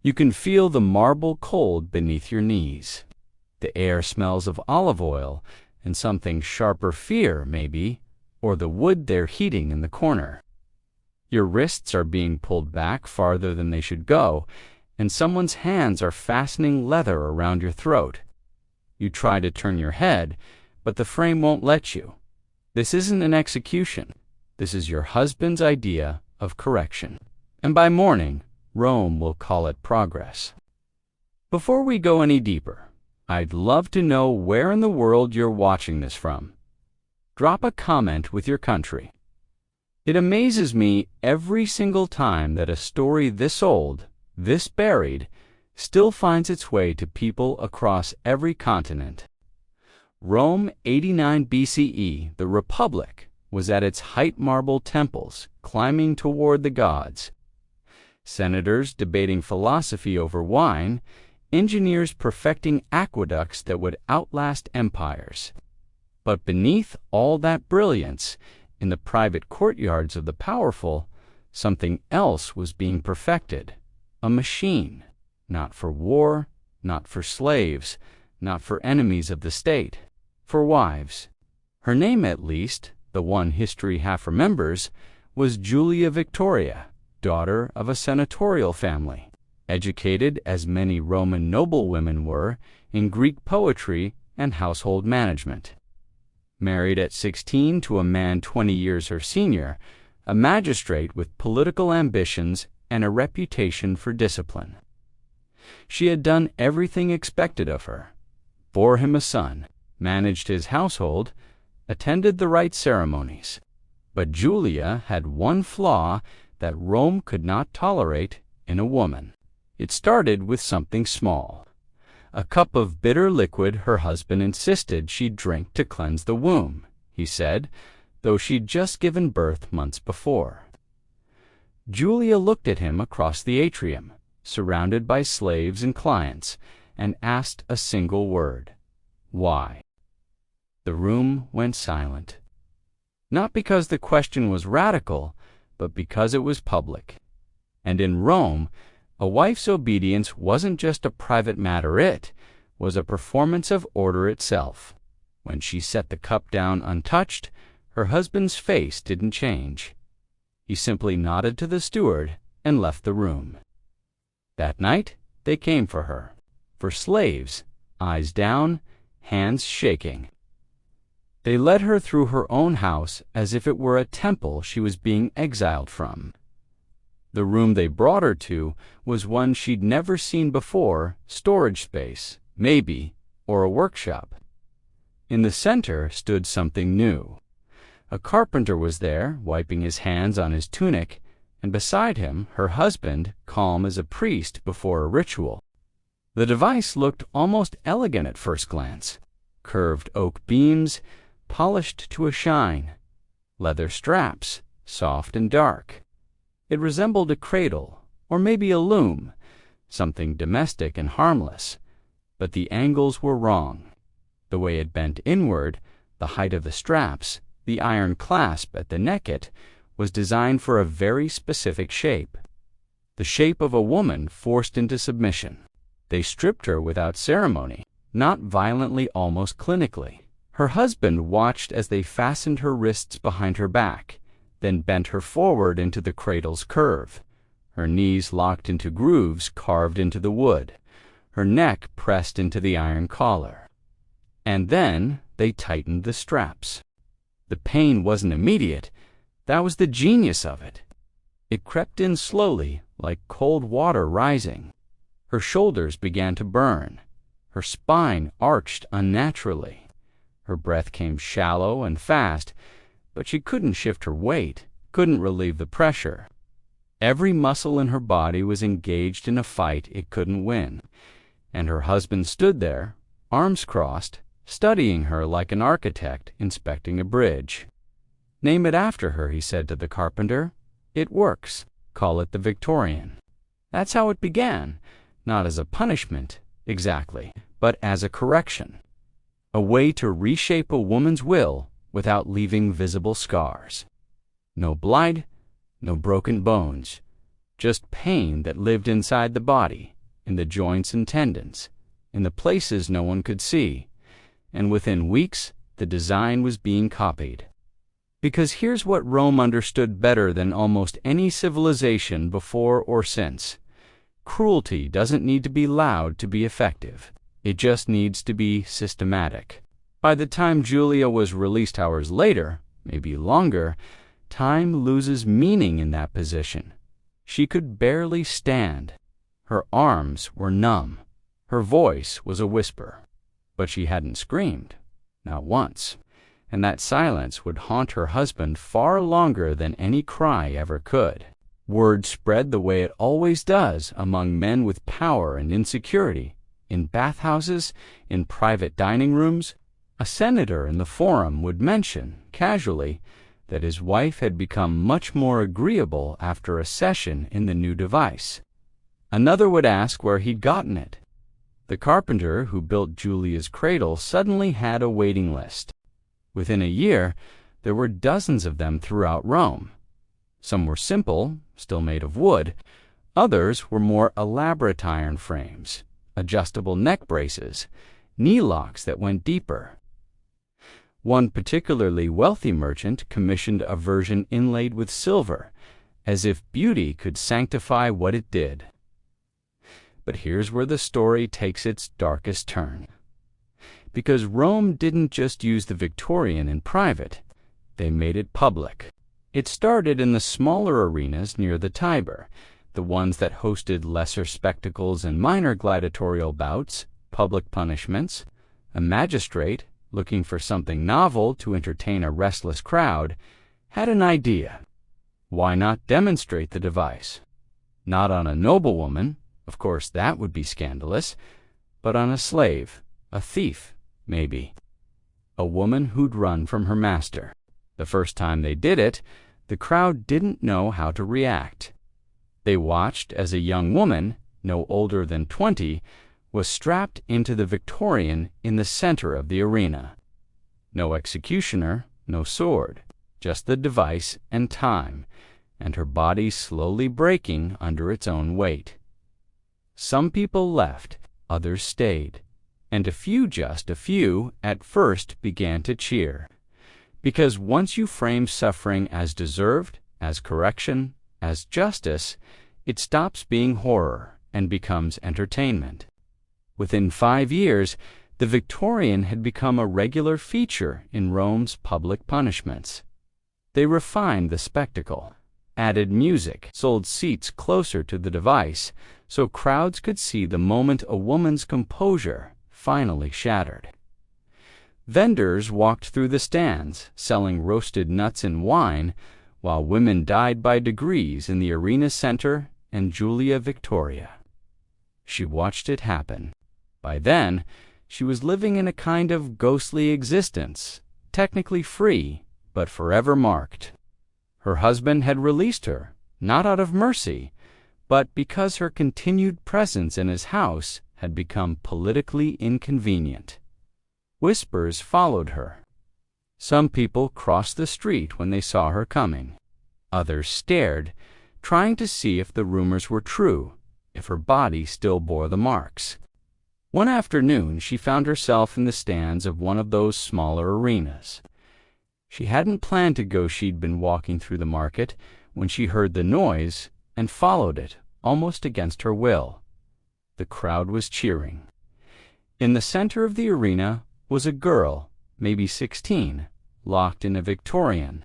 You can feel the marble cold beneath your knees. The air smells of olive oil and something sharper fear, maybe, or the wood they're heating in the corner. Your wrists are being pulled back farther than they should go, and someone's hands are fastening leather around your throat. You try to turn your head, but the frame won't let you. This isn't an execution. This is your husband's idea of correction. And by morning, Rome will call it progress. Before we go any deeper, I'd love to know where in the world you're watching this from. Drop a comment with your country. It amazes me every single time that a story this old, this buried, still finds its way to people across every continent. Rome 89 BCE, the Republic, was at its height. Marble temples climbing toward the gods. Senators debating philosophy over wine, engineers perfecting aqueducts that would outlast empires. But beneath all that brilliance, in the private courtyards of the powerful, something else was being perfected. A machine, not for war, not for slaves, not for enemies of the state, for wives. Her name, at least, the one history half remembers, was Julia Victoria, daughter of a senatorial family, educated as many Roman noblewomen were in Greek poetry and household management. Married at 16 to a man 20 years her senior, a magistrate with political ambitions and a reputation for discipline. She had done everything expected of her, bore him a son, managed his household, attended the rite ceremonies. But Julia had one flaw that Rome could not tolerate in a woman. It started with something small. A cup of bitter liquid her husband insisted she drink to cleanse the womb, he said, though she'd just given birth months before. Julia looked at him across the atrium, surrounded by slaves and clients, and asked a single word. Why? The room went silent. Not because the question was radical, but because it was public. And in Rome, a wife's obedience wasn't just a private matter, it was a performance of order itself. When she set the cup down untouched, her husband's face didn't change. He simply nodded to the steward and left the room. That night, they came for her, for slaves, eyes down, hands shaking. They led her through her own house as if it were a temple she was being exiled from. The room they brought her to was one she'd never seen before, storage space, maybe, or a workshop. In the center stood something new. A carpenter was there, wiping his hands on his tunic, and beside him, her husband, calm as a priest before a ritual. The device looked almost elegant at first glance. Curved oak beams, polished to a shine. Leather straps, soft and dark. It resembled a cradle, or maybe a loom, something domestic and harmless. But the angles were wrong. The way it bent inward, the height of the straps, the iron clasp at the necket, was designed for a very specific shape. The shape of a woman forced into submission. They stripped her without ceremony, not violently, almost clinically. Her husband watched as they fastened her wrists behind her back, then bent her forward into the cradle's curve. Her knees locked into grooves carved into the wood, her neck pressed into the iron collar. And then they tightened the straps. The pain wasn't immediate. That was the genius of it. It crept in slowly, like cold water rising. Her shoulders began to burn. Her spine arched unnaturally. Her breath came shallow and fast, but she couldn't shift her weight, couldn't relieve the pressure. Every muscle in her body was engaged in a fight it couldn't win, and her husband stood there, arms crossed, studying her like an architect inspecting a bridge. "Name it after her," he said to the carpenter. "It works. Call it the Victorian." That's how it began, not as a punishment, exactly, but as a correction. A way to reshape a woman's will without leaving visible scars. No blood, no broken bones, just pain that lived inside the body, in the joints and tendons, in the places no one could see, and within weeks the design was being copied. Because here's what Rome understood better than almost any civilization before or since. Cruelty doesn't need to be loud to be effective. It just needs to be systematic. By the time Julia was released hours later, maybe longer, time loses meaning in that position. She could barely stand. Her arms were numb. Her voice was a whisper. But she hadn't screamed, not once. And that silence would haunt her husband far longer than any cry ever could. Word spread the way it always does among men with power and insecurity, in bathhouses, in private dining rooms. A senator in the forum would mention, casually, that his wife had become much more agreeable after a session in the new device. Another would ask where he'd gotten it. The carpenter who built Julia's cradle suddenly had a waiting list. Within a year, there were dozens of them throughout Rome. Some were simple, still made of wood. Others were more elaborate iron frames, adjustable neck braces, knee locks that went deeper. One particularly wealthy merchant commissioned a version inlaid with silver, as if beauty could sanctify what it did. But here's where the story takes its darkest turn. Because Rome didn't just use the Victorian in private, they made it public. It started in the smaller arenas near the Tiber, the ones that hosted lesser spectacles and minor gladiatorial bouts, public punishments. A magistrate, looking for something novel to entertain a restless crowd, had an idea. Why not demonstrate the device? Not on a noblewoman, of course that would be scandalous, but on a slave, a thief, maybe. A woman who'd run from her master. The first time they did it, the crowd didn't know how to react. They watched as a young woman, no older than 20, was strapped into the Victorian in the center of the arena. No executioner, no sword, just the device and time, and her body slowly breaking under its own weight. Some people left, others stayed. And just a few, at first began to cheer. Because once you frame suffering as deserved, as correction, as justice, it stops being horror and becomes entertainment. Within 5 years, the Victorian had become a regular feature in Rome's public punishments. They refined the spectacle, added music, sold seats closer to the device, so crowds could see the moment a woman's composure finally shattered. Vendors walked through the stands, selling roasted nuts and wine, while women died by degrees in the arena center and Julia Victoria. She watched it happen. By then, she was living in a kind of ghostly existence, technically free, but forever marked. Her husband had released her, not out of mercy, but because her continued presence in his house had become politically inconvenient. Whispers followed her. Some people crossed the street when they saw her coming. Others stared, trying to see if the rumors were true, if her body still bore the marks. One afternoon, she found herself in the stands of one of those smaller arenas. She hadn't planned to go. She'd been walking through the market when she heard the noise and followed it, almost against her will. The crowd was cheering. In the center of the arena was a girl, maybe 16, locked in a Victorian.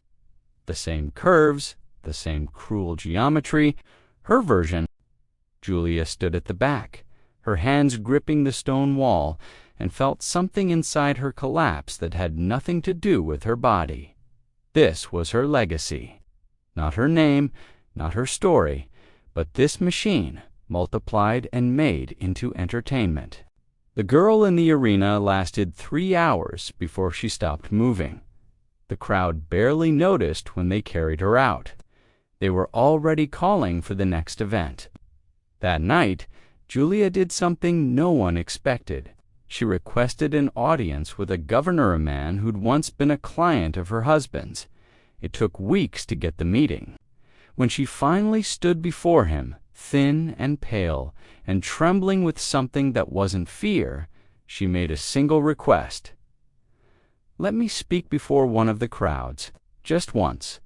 The same curves, the same cruel geometry, her version. Julia stood at the back, her hands gripping the stone wall, and felt something inside her collapse that had nothing to do with her body. This was her legacy. Not her name, not her story, but this machine, multiplied and made into entertainment. The girl in the arena lasted 3 hours before she stopped moving. The crowd barely noticed when they carried her out. They were already calling for the next event. That night, Julia did something no one expected. She requested an audience with a governor, a man who'd once been a client of her husband's. It took weeks to get the meeting. When she finally stood before him, Thin and pale, and trembling with something that wasn't fear, she made a single request. "Let me speak before one of the crowds, just once.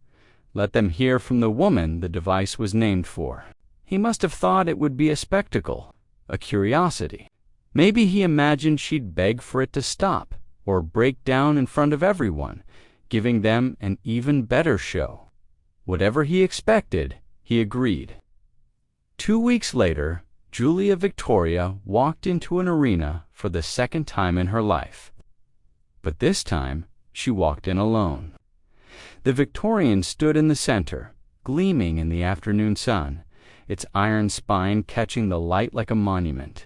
Let them hear from the woman the device was named for." He must have thought it would be a spectacle, a curiosity. Maybe he imagined she'd beg for it to stop, or break down in front of everyone, giving them an even better show. Whatever he expected, he agreed. 2 weeks later, Julia Victoria walked into an arena for the second time in her life. But this time, she walked in alone. The Victorian stood in the center, gleaming in the afternoon sun, its iron spine catching the light like a monument.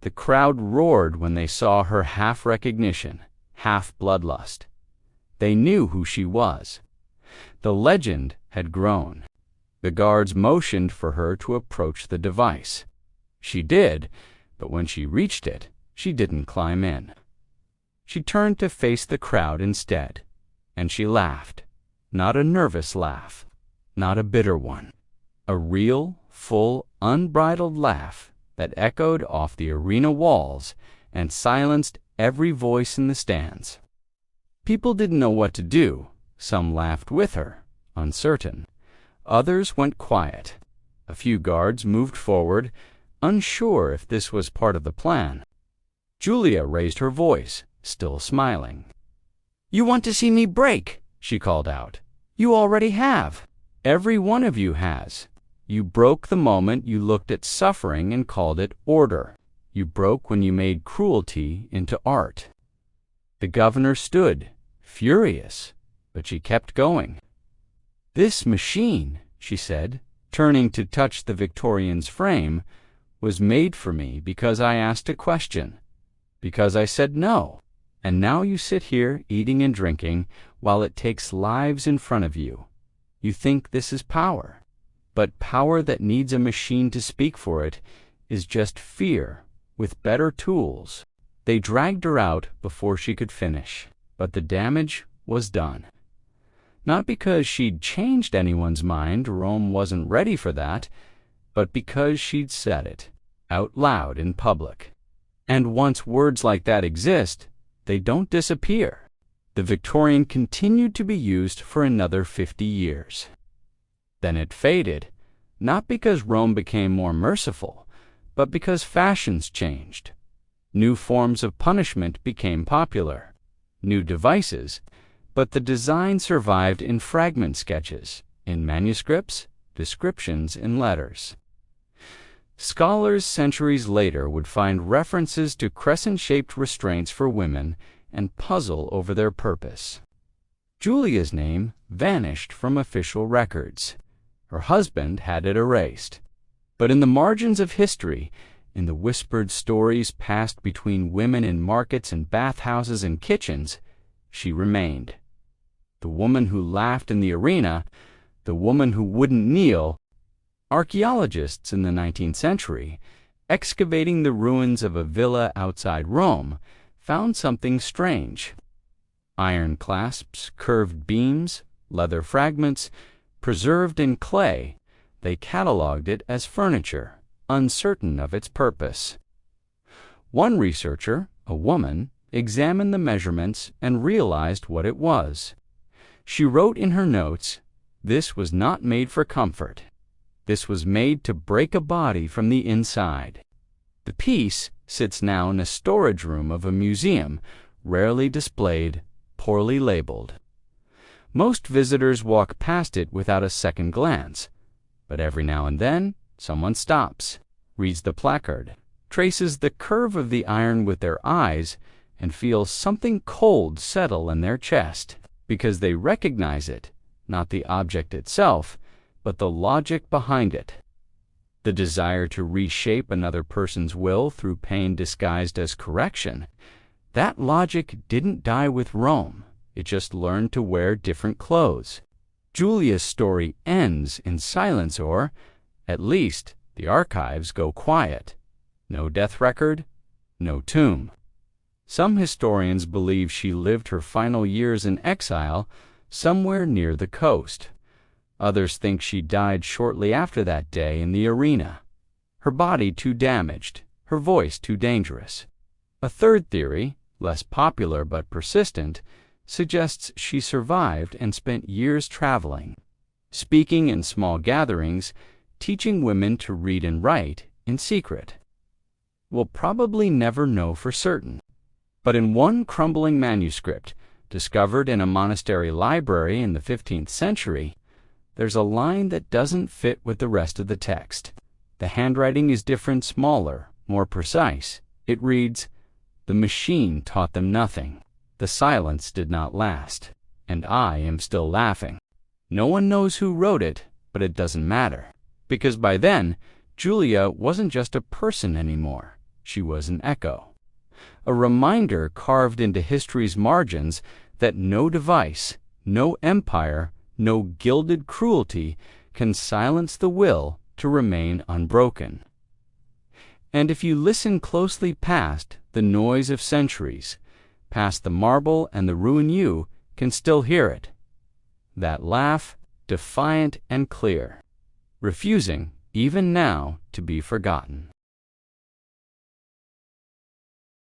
The crowd roared when they saw her half recognition, half bloodlust. They knew who she was. The legend had grown. The guards motioned for her to approach the device. She did, but when she reached it, she didn't climb in. She turned to face the crowd instead, and she laughed. Not a nervous laugh, not a bitter one. A real, full, unbridled laugh that echoed off the arena walls and silenced every voice in the stands. People didn't know what to do. Some laughed with her, uncertain. Others went quiet. A few guards moved forward, unsure if this was part of the plan. Julia raised her voice, still smiling. "You want to see me break?" she called out. "You already have. Every one of you has. You broke the moment you looked at suffering and called it order. You broke when you made cruelty into art." The governor stood, furious, but she kept going. "This machine," she said, turning to touch the Victorian's frame, "was made for me because I asked a question, because I said no. And now you sit here eating and drinking while it takes lives in front of you. You think this is power. But power that needs a machine to speak for it is just fear with better tools." They dragged her out before she could finish, but the damage was done. Not because she'd changed anyone's mind, Rome wasn't ready for that, but because she'd said it, out loud in public. And once words like that exist, they don't disappear. The Victorian continued to be used for another 50 years. Then it faded, not because Rome became more merciful, but because fashions changed. New forms of punishment became popular, new devices, but the design survived in fragment sketches, in manuscripts, descriptions in letters. Scholars centuries later would find references to crescent-shaped restraints for women and puzzle over their purpose. Julia's name vanished from official records. Her husband had it erased. But in the margins of history, in the whispered stories passed between women in markets and bathhouses and kitchens, she remained. The woman who laughed in the arena, the woman who wouldn't kneel. Archaeologists in the 19th century, excavating the ruins of a villa outside Rome, found something strange. Iron clasps, curved beams, leather fragments, preserved in clay. They catalogued it as furniture, uncertain of its purpose. One researcher, a woman, examined the measurements and realized what it was. She wrote in her notes, "This was not made for comfort. This was made to break a body from the inside." The piece sits now in a storage room of a museum, rarely displayed, poorly labeled. Most visitors walk past it without a second glance, but every now and then someone stops, reads the placard, traces the curve of the iron with their eyes, and feels something cold settle in their chest, because they recognize it, not the object itself, but the logic behind it. The desire to reshape another person's will through pain disguised as correction. That logic didn't die with Rome. It just learned to wear different clothes. Julia's story ends in silence, or, at least, the archives go quiet. No death record, no tomb. Some historians believe she lived her final years in exile somewhere near the coast. Others think she died shortly after that day in the arena, her body too damaged, her voice too dangerous. A third theory, less popular but persistent, suggests she survived and spent years traveling, speaking in small gatherings, teaching women to read and write in secret. We'll probably never know for certain, but in one crumbling manuscript discovered in a monastery library in the 15th century, there's a line that doesn't fit with the rest of the text. The handwriting is different, smaller, more precise. It reads, "The machine taught them nothing. The silence did not last, and I am still laughing." No one knows who wrote it, but it doesn't matter, because by then, Julia wasn't just a person anymore. She was an echo, a reminder carved into history's margins that no device, no empire, no gilded cruelty can silence the will to remain unbroken. And if you listen closely past the noise of centuries, past the marble and the ruin, you can still hear it. That laugh, defiant and clear, refusing, even now, to be forgotten.